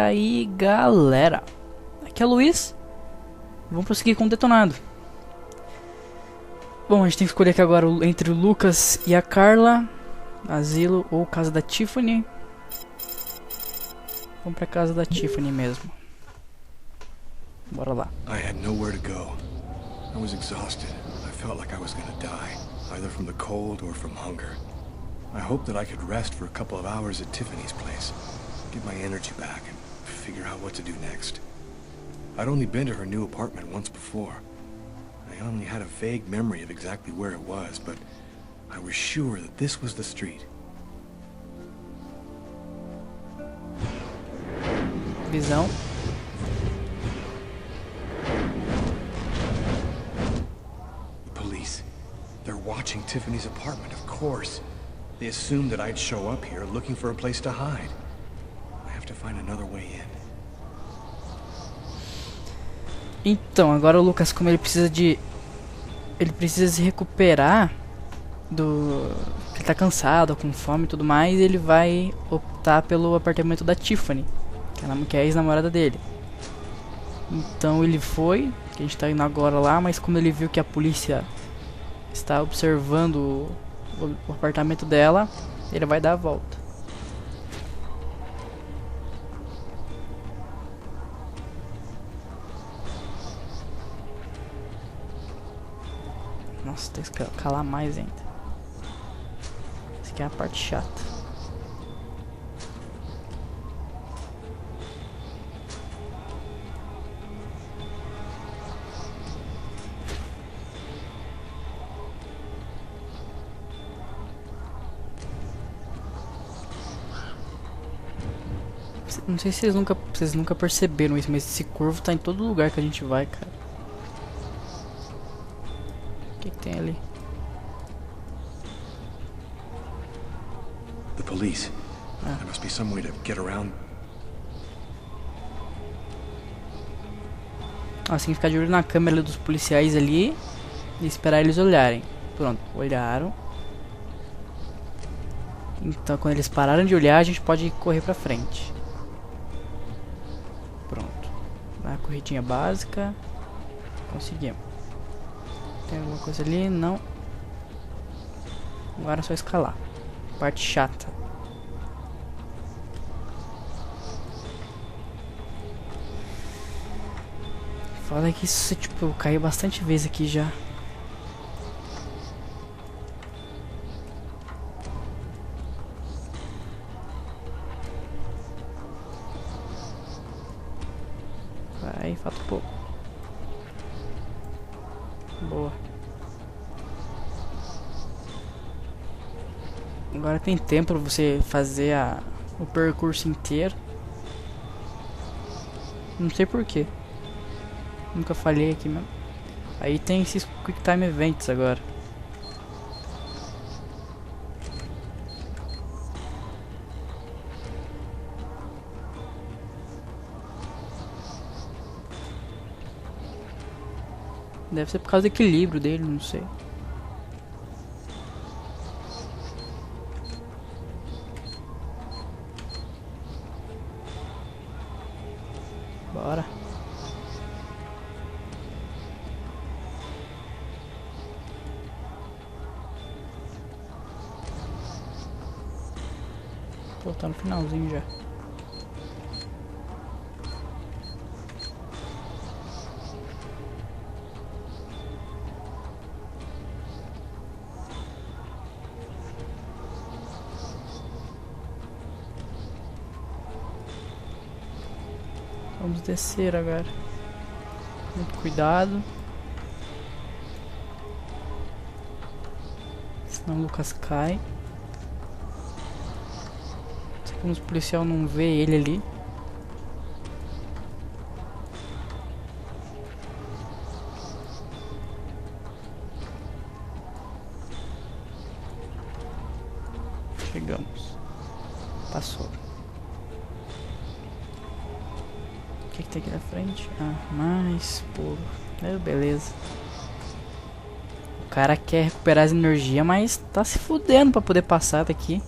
aí, galera? Aqui é o Luiz. Vamos prosseguir com o Detonado. Bom, a gente tem que escolher aqui agora entre o Lucas e a Carla. Asilo ou casa da Tiffany. Vamos pra casa da Tiffany mesmo. Bora lá. I had nowhere to go. I was exhausted. I felt like I was gonna die, either from the cold or from hunger. I hoped that I could rest for a couple of hours at Tiffany's place, get my energy back, and figure out what to do next. I'd only been to her new apartment once before. I only had a vague memory of exactly where it was, but I was sure that this was the street. Visão. The police. They're watching Tiffany's apartment, of course. They assumed that I'd show up here looking for a place to hide. I have to find another way in. Então, agora o Lucas, como ele precisa se recuperar ele tá cansado, com fome e tudo mais, ele vai optar pelo apartamento da Tiffany, que é a ex-namorada dele. Então ele foi, que a gente tá indo agora lá, mas como ele viu que a polícia está observando o apartamento dela, ele vai dar a volta. Nossa, tem que calar mais ainda. Essa aqui é a parte chata. Não sei se vocês nunca perceberam isso, mas esse corvo tá em todo lugar que a gente vai, cara. O que tem ali? The police. There must be some way to get around. Assim, ficar de olho na câmera dos policiais ali e esperar eles olharem. Pronto, olharam. Então, quando eles pararam de olhar, a gente pode correr pra frente. Pronto. Dá uma corridinha básica. Conseguimos. Tem alguma coisa ali? Não. Agora é só escalar. Parte chata. Fala que isso, tipo, eu caí bastante vezes aqui já. Vai, falta pouco. Boa. Agora tem tempo pra você fazer o percurso inteiro. Não sei porquê. Nunca falhei aqui mesmo. Aí tem esses Quick Time Events agora. Deve ser por causa do equilíbrio dele, não sei. Bora. Pô, tá no finalzinho já. Vamos descer agora. Muito cuidado. Senão o Lucas cai. Como os policiais não vê ele ali. Chegamos. Passou. O que tem aqui na frente? Ah, mais povo. Beleza. O cara quer recuperar as energias, mas tá se fudendo pra poder passar daqui.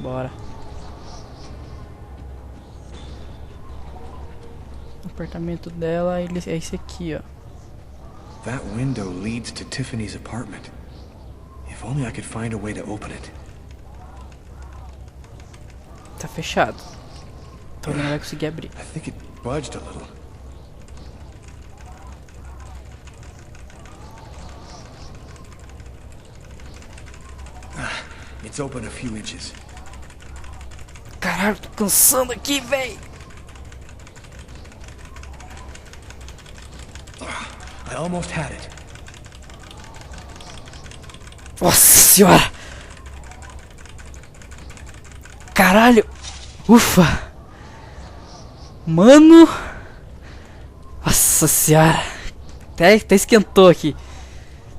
Bora. O apartamento dela é esse aqui, ó. That window leads to Tiffany's apartment. If only I could find a way to open it. Tá fechado. Então ele não vai conseguir abrir. I think it budged a little. It's open a few inches. Caralho, tô cansando aqui, véi. I almost had it. Nossa senhora. Caralho. Ufa. Mano. Nossa senhora. Até esquentou aqui.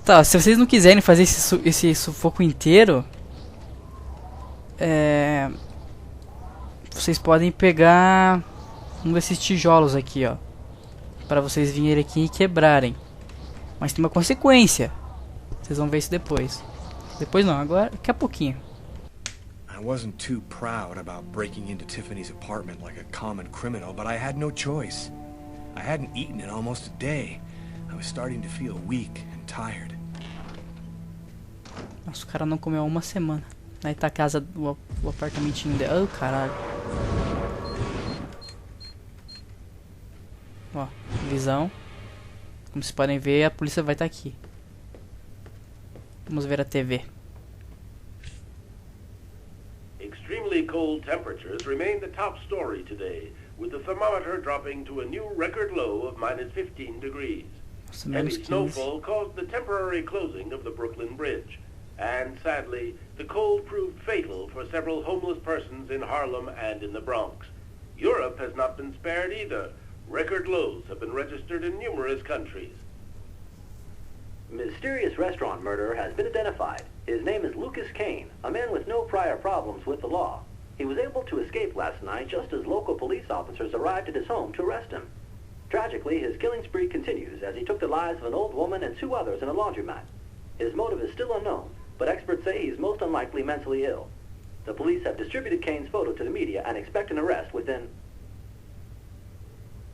Tá, se vocês não quiserem fazer esse sufoco inteiro, vocês podem pegar um desses tijolos aqui, ó, para vocês virem aqui e quebrarem. Mas tem uma consequência. Vocês vão ver isso depois. Depois não, agora daqui a pouquinho. I wasn't too proud about breaking into Tiffany's apartment like a common criminal, but I had no choice. I hadn't eaten in almost a day. I was starting to feel weak and tired. Nossa, o cara não comeu há uma semana. Aí tá a casa, o apartamentinho dela. Oh, caralho. Ó, visão. Como vocês podem ver, a polícia vai estar aqui. Vamos ver a TV. Extremely cold temperatures remain the top story today, with the thermometer dropping to a new record low of -15 degrees. Nossa, Heavy menos 15. snowfall caused the temporary closing of the Brooklyn Bridge, and sadly, the cold proved fatal for several homeless persons in Harlem and in the Bronx. Europe has not been spared either. Record lows have been registered in numerous countries. Mysterious restaurant murderer has been identified. His name is Lucas Kane, a man with no prior problems with the law. He was able to escape last night just as local police officers arrived at his home to arrest him. Tragically, his killing spree continues as he took the lives of an old woman and 2 others in a laundromat. His motive is still unknown, but experts say he's most unlikely mentally ill. The police have distributed Kane's photo to the media and expect an arrest within...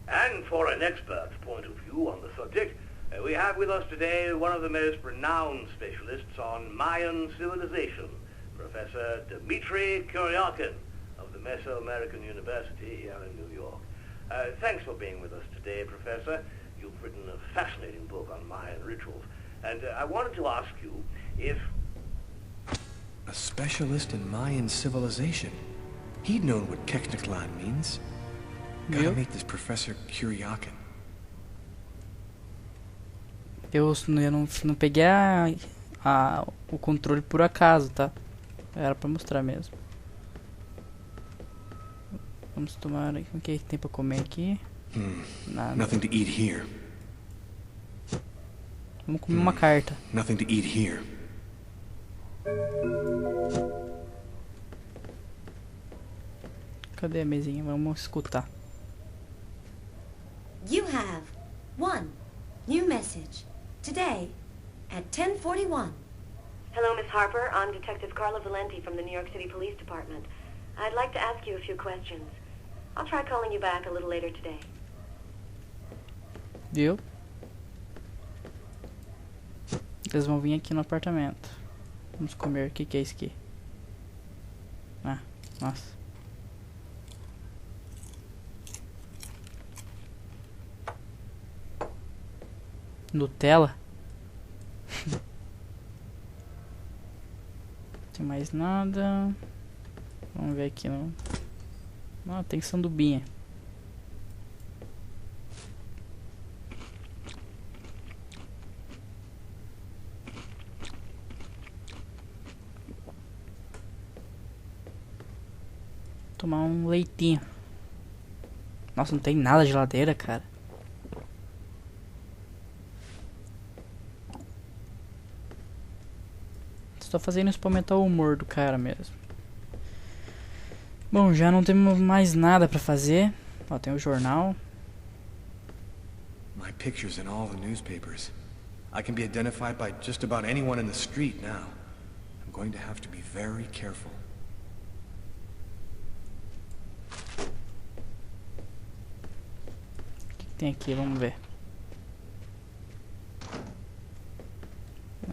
And for an expert's point of view on the subject, we have with us today one of the most renowned specialists on Mayan civilization, Professor Dmitry Kuryakin of the Mesoamerican University here in New York. Thanks for being with us today, Professor. You've written a fascinating book on Mayan rituals, and I wanted to ask you if... A specialist in Mayan civilization. He'd known what Kekniklan means. Gotta meet this Professor Kuryakin. Eu não peguei o controle por acaso, tá? Era pra mostrar mesmo. Vamos tomar... O que tem pra comer aqui? Nada. Nothing to eat here. Vamos comer uma carta. Nothing to eat here. Cadê a mesinha? Vamos escutar. You have 1 new message today at 10:41. Hello, Miss Harper. I'm Detective Carla Valenti from the New York City Police Department. I'd like to ask you a few questions. I'll try calling you back a little later today. Viu? Eles vão vir aqui no apartamento. Vamos comer. O que é isso aqui? Ah, nossa. Nutella? Tem mais nada. Vamos ver aqui. Não, tem sandubinha. Tomar um leitinho. Nossa, não tem nada de geladeira, cara. Estou fazendo isso pra aumentar o humor do cara mesmo. Bom, já não temos mais nada pra fazer. Ó, tem o jornal. My picture's in all the newspapers. I can be identified by just about anyone in the street now. I'm going to have to be very careful. Tem aqui, vamos ver.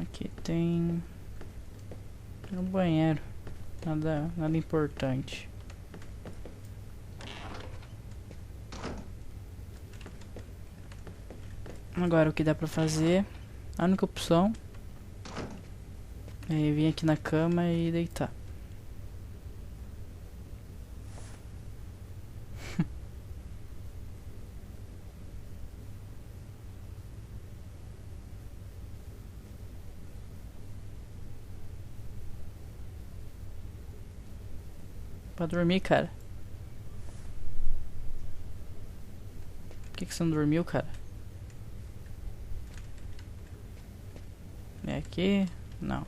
Aqui tem um banheiro. Nada importante. Agora o que dá pra fazer, a única opção é vir aqui na cama e deitar. Pra dormir, cara. Por que você não dormiu, cara? É aqui? Não.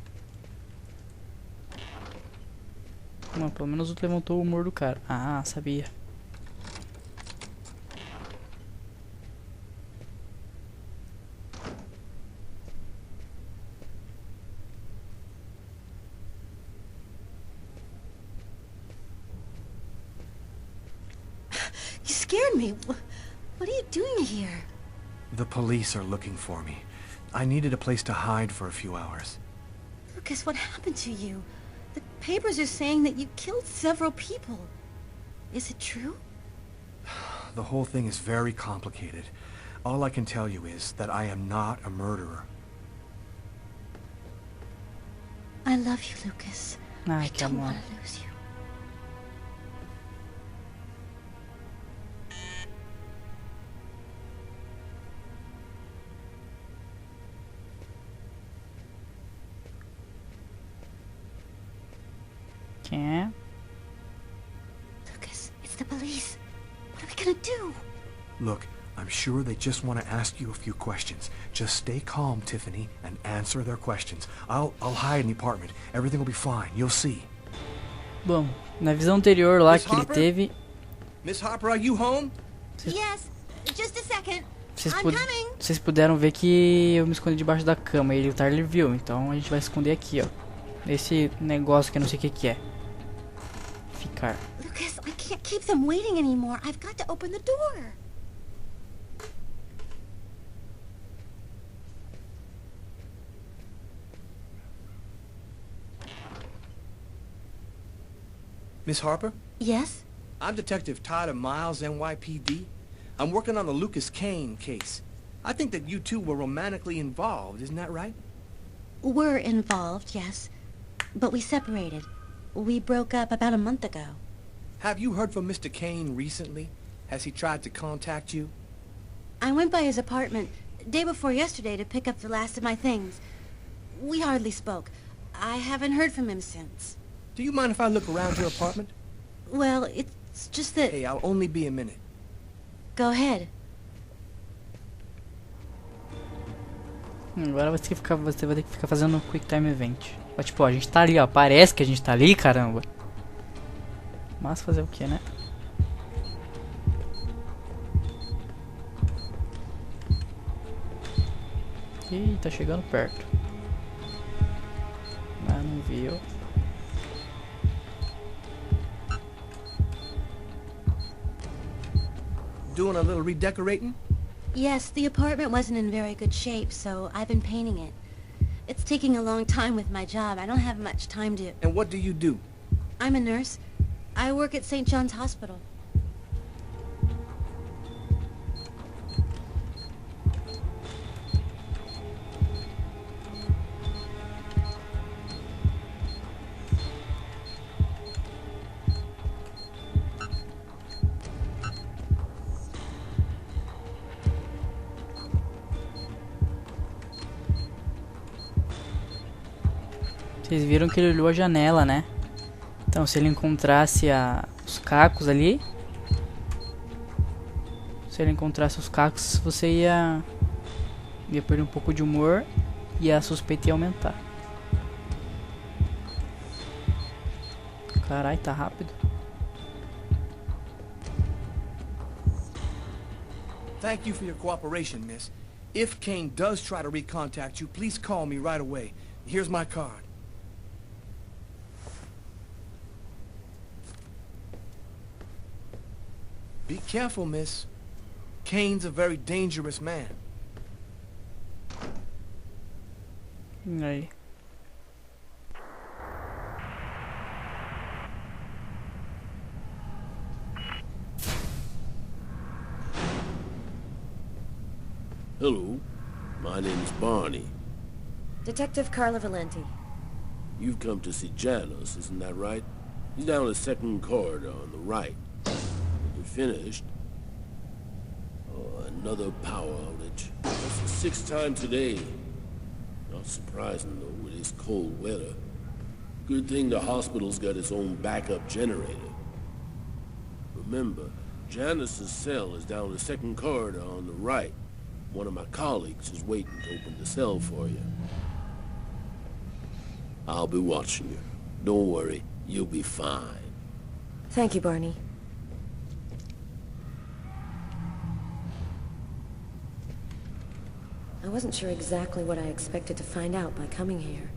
Não, pelo menos levantou o humor do cara. Ah, sabia. You scared me. What are you doing here? The police are looking for me. I needed a place to hide for a few hours. Lucas, what happened to you? The papers are saying that you killed several people. Is it true? The whole thing is very complicated. All I can tell you is that I am not a murderer. I love you, Lucas. I don't come on. want to lose you. Quem é? Lucas, it's the police. What are we gonna do? Look, I'm sure they just want to ask you a few questions. Just stay calm, Tiffany, and answer their questions. I'll hide in the apartment. Everything will be fine. You'll see. Bom, na visão anterior lá Miss que ele Harper? teve, Miss Harper, are you home? Yes, just a second. vocês, I'm coming. vocês puderam ver que eu me escondi debaixo da cama e o Tyler viu. Então a gente vai esconder aqui, ó. Nesse negócio que eu não sei o que é. Ficar. Lucas, I can't keep them waiting anymore. I've got to open the door. Miss Harper? Yes? I'm Detective Todd of Miles, NYPD. I'm working on the Lucas Kane case. I think that you two were romantically involved, isn't that right? We're involved, yes. But we separated. We broke up about a month ago. Have you heard from Mr. Kane recently? Has he tried to contact you? I went by his apartment day before yesterday to pick up the last of my things. We hardly spoke. I haven't heard from him since. Do you mind if I look around your apartment? Well, it's just that... Hey, I'll only be a minute. Go ahead. Agora você vai ter que ficar fazendo um Quick Time Event. Mas, tipo, ó, a gente tá ali, ó. Parece que a gente tá ali, caramba. Mas fazer o que, né? Ih, tá chegando perto. Ah, não viu. Doing a little redecorating? Yes, the apartment wasn't in very good shape, so I've been painting it. It's taking a long time with my job. I don't have much time to... And what do you do? I'm a nurse. I work at St. John's Hospital. Vocês viram que ele olhou a janela, né? Então, se ele encontrasse os cacos ali... Se ele encontrasse os cacos, você ia perder um pouco de humor e a suspeita ia aumentar. Carai, tá rápido. Thank you for your cooperation, miss. If Kane does try to recontact you, please call me right away. Here's my card. Be careful, miss. Kane's a very dangerous man. Aí. Hello, my name is Barney. Detective Carla Valenti. You've come to see Janus, isn't that right? He's down the second corridor on the right. When you're finished... Oh, another power outage. That's the sixth time today. Not surprising, though, with this cold weather. Good thing the hospital's got its own backup generator. Remember, Janus's cell is down the second corridor on the right. One of my colleagues is waiting to open the cell for you. I'll be watching you. Don't worry, you'll be fine. Thank you, Barney. I wasn't sure exactly what I expected to find out by coming here.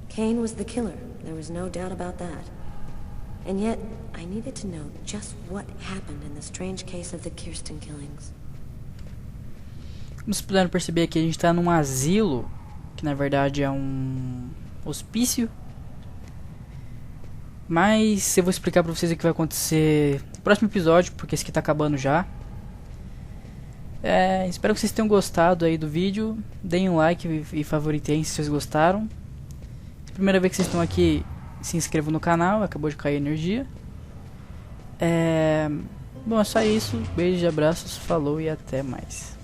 Kane was the killer. There was no doubt about that. And yet, I needed to know just what happened in the strange case of the Kirsten killings. Como vocês puderam perceber aqui, a gente está num asilo, que na verdade é um hospício. Mas eu vou explicar pra vocês o que vai acontecer no próximo episódio, porque esse aqui tá acabando já. Espero que vocês tenham gostado aí do vídeo. Deem um like e favoritem se vocês gostaram. Se é a primeira vez que vocês estão aqui, se inscrevam no canal, acabou de cair energia. Bom, é só isso. Beijos, abraços, falou e até mais.